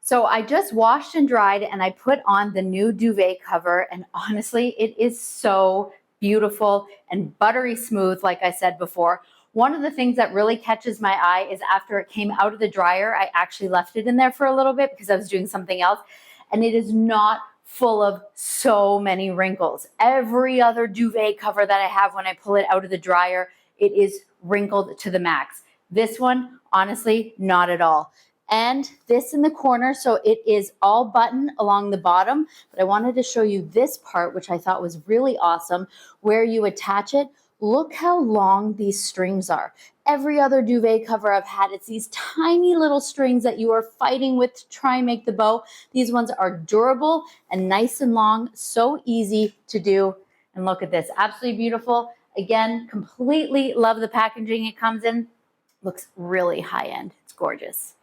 So I just washed and dried and I put on the new duvet cover, and honestly, it is so beautiful and buttery smooth, like I said before. One of the things that really catches my eye is after it came out of the dryer, I actually left it in there for a little bit because I was doing something else, and it is not full of so many wrinkles. Every other duvet cover that I have, when I pull it out of the dryer, it is wrinkled to the max. This one, honestly, not at all. And this in the corner, so it is all button along the bottom, but I wanted to show you this part, which I thought was really awesome, where you attach it. Look how long these strings are. Every other duvet cover I've had, it's these tiny little strings that you are fighting with to try and make the bow. These ones are durable and nice and long, so easy to do. And look at this, absolutely beautiful. Again, completely love the packaging it comes in. Looks really high end, it's gorgeous.